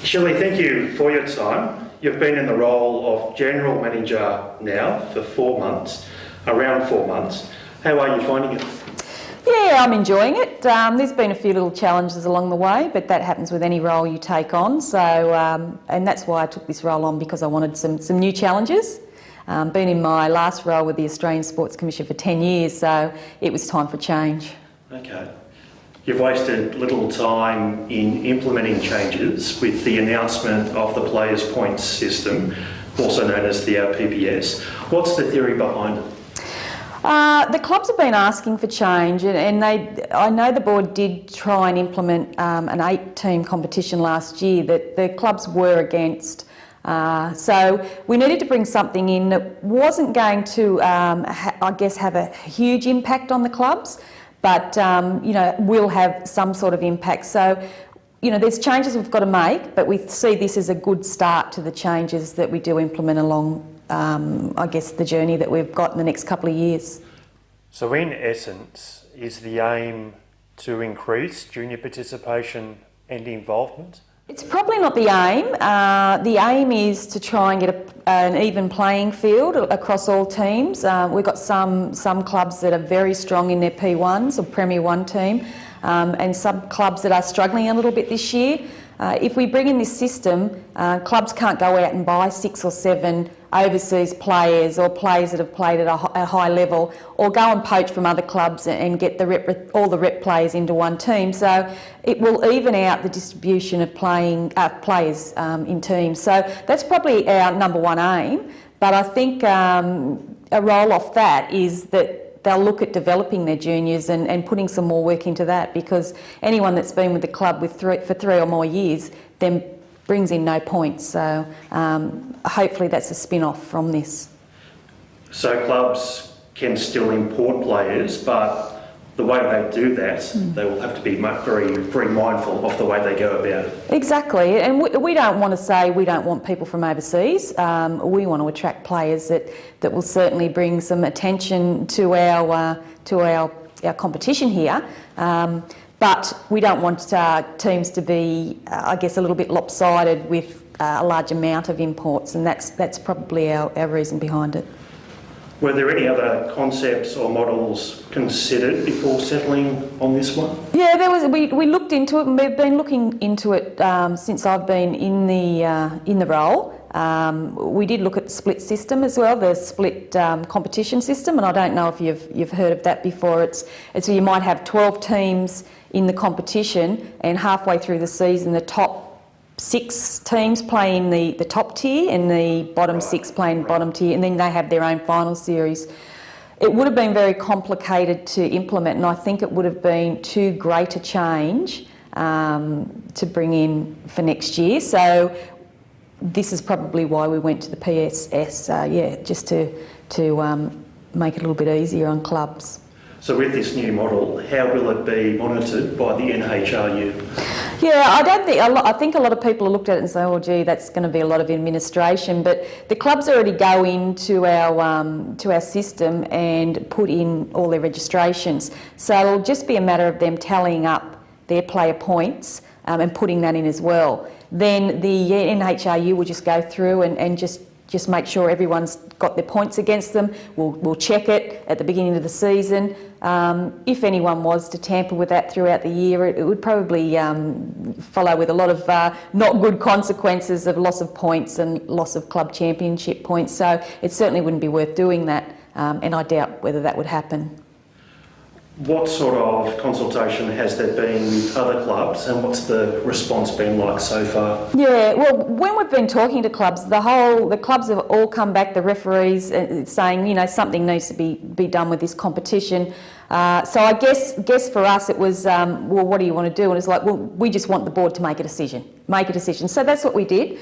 Shelley, thank you for your time. You've been in the role of General Manager now for 4 months, around 4 months. How are you finding it? Yeah, I'm enjoying it. There's been a few little challenges along the way, but that happens with any role you take on. So, and that's why I took this role on, because I wanted some new challenges. Been in my last role with the Australian Sports Commission for 10 years, so it was time for change. Okay. You've wasted little time in implementing changes with the announcement of the Players' Points system, also known as the PPS. What's the theory behind it? The clubs have been asking for change, and I know the board did try and implement an 8-team competition last year that the clubs were against. So we needed to bring something in that wasn't going to, I guess, have a huge impact on the clubs, but will have some sort of impact. So, there's changes we've got to make, but we see this as a good start to the changes that we do implement along, I guess, the journey that we've got in the next couple of years. So in essence, is the aim to increase junior participation and involvement? It's probably not the aim. The aim is to try and get an even playing field across all teams. We've got some clubs that are very strong in their P1s or Premier 1 team, and some clubs that are struggling a little bit this year. If we bring in this system, clubs can't go out and buy 6 or 7 overseas players or players that have played at a high level, or go and poach from other clubs and get all the rep players into one team. So it will even out the distribution of players in teams. So that's probably our number one aim. But I think a roll off that is that they'll look at developing their juniors and putting some more work into that, because anyone that's been with the club for 3 or more years then brings in no points. So hopefully that's a spin-off from this. So clubs can still import players, but the way they do that, they will have to be very, very mindful of the way they go about it. Exactly, and we don't want to say we don't want people from overseas. We want to attract players that will certainly bring some attention to our competition here. But we don't want teams to be, I guess, a little bit lopsided with a large amount of imports, and that's probably our reason behind it. Were there any other concepts or models considered before settling on this one? Yeah, there was. We looked into it, and we've been looking into it since I've been in the role. We did look at the split system as well, the split competition system, and I don't know if you've heard of that before. It's you might have 12 teams in the competition, and halfway through the season, the top 6 teams play in the top tier and the bottom 6 play in bottom tier, and then they have their own final series. It would have been very complicated to implement, and I think it would have been too great a change to bring in for next year. So this is probably why we went to the PSS, just to make it a little bit easier on clubs. So with this new model, how will it be monitored by the NHRU? Yeah, I think a lot of people have looked at it and say, oh gee, that's going to be a lot of administration, but the clubs already go into our system and put in all their registrations. So it'll just be a matter of them tallying up their player points and putting that in as well. Then the NHRU will just go through and just make sure everyone's got their points against them. We'll check it at the beginning of the season. If anyone was to tamper with that throughout the year, it would probably follow with a lot of not good consequences of loss of points and loss of club championship points. So it certainly wouldn't be worth doing that, and I doubt whether that would happen. What sort of consultation has there been with other clubs, and what's the response been like so far? Yeah, well, when we've been talking to clubs, the clubs have all come back, the referees, saying, something needs to be done with this competition. So I guess for us it was, well, what do you want to do? And it's like, well, we just want the board to make a decision. So that's what we did.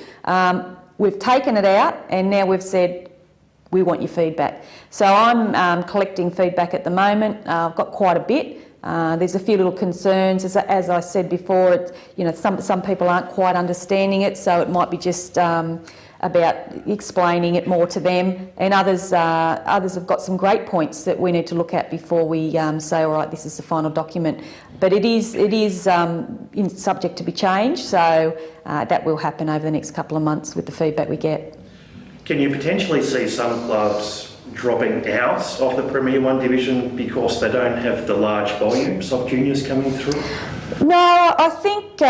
We've taken it out, and now we've said, we want your feedback. So I'm collecting feedback at the moment. I've got quite a bit. There's a few little concerns. As I said before, some people aren't quite understanding it, so it might be just about explaining it more to them, and others have got some great points that we need to look at before we say, all right, this is the final document. But it is subject to be changed, so that will happen over the next couple of months with the feedback we get. Can you potentially see some clubs dropping out of the Premier 1 division because they don't have the large volumes of juniors coming through? No, I think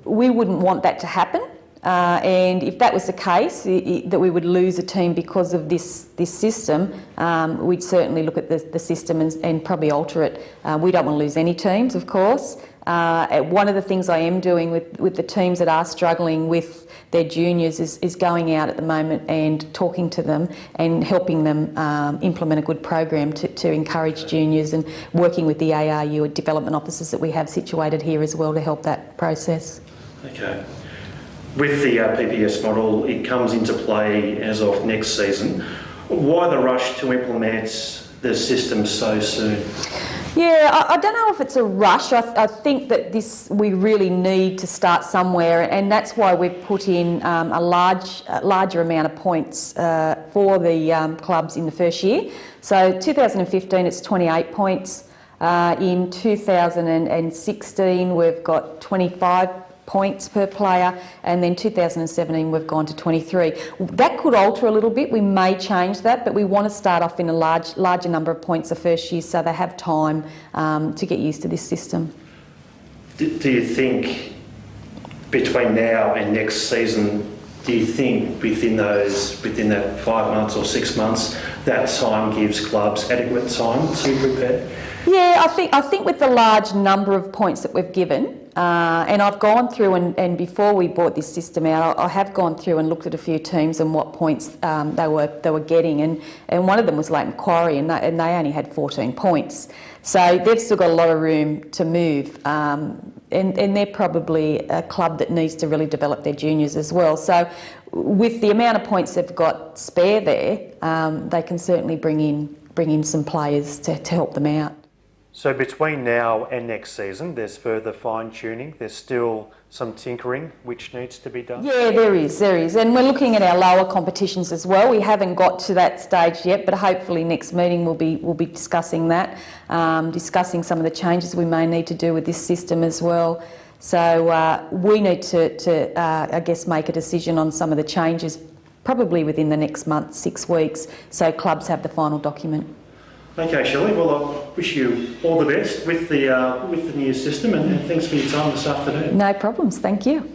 we wouldn't want that to happen. And if that was the case, that we would lose a team because of this system, we'd certainly look at the system and probably alter it. We don't want to lose any teams, of course. One of the things I am doing with the teams that are struggling with their juniors is going out at the moment and talking to them and helping them implement a good program to encourage juniors, and working with the ARU development officers that we have situated here as well to help that process. Okay. With the PPS model, it comes into play as of next season. Why the rush to implement the system so soon? Yeah, I don't know if it's a rush. I think that we really need to start somewhere, and that's why we've put in a larger amount of points for the clubs in the first year. So 2015 it's 28 points. In 2016 we've got 25 points per player, and then 2017 we've gone to 23. That could alter a little bit. We may change that, but we want to start off in a larger number of points the first year so they have time to get used to this system. Do you think between now and next season, do you think within that 5 months or 6 months, that time gives clubs adequate time to prepare? Yeah, I think with the large number of points that we've given, and I've gone through and before we brought this system out, I have gone through and looked at a few teams and what points they were getting, and one of them was Leighton Quarry, and they only had 14 points. So they've still got a lot of room to move, and they're probably a club that needs to really develop their juniors as well. So with the amount of points they've got spare there, they can certainly bring in some players to help them out. So between now and next season, there's further fine-tuning, there's still some tinkering which needs to be done? Yeah, there is. And we're looking at our lower competitions as well. We haven't got to that stage yet, but hopefully next meeting we'll be discussing that, discussing some of the changes we may need to do with this system as well. So we need to I guess, make a decision on some of the changes probably within the next month, 6 weeks, so clubs have the final document. Okay, Shelley, well, I wish you all the best with the new system, and thanks for your time this afternoon. No problems, thank you.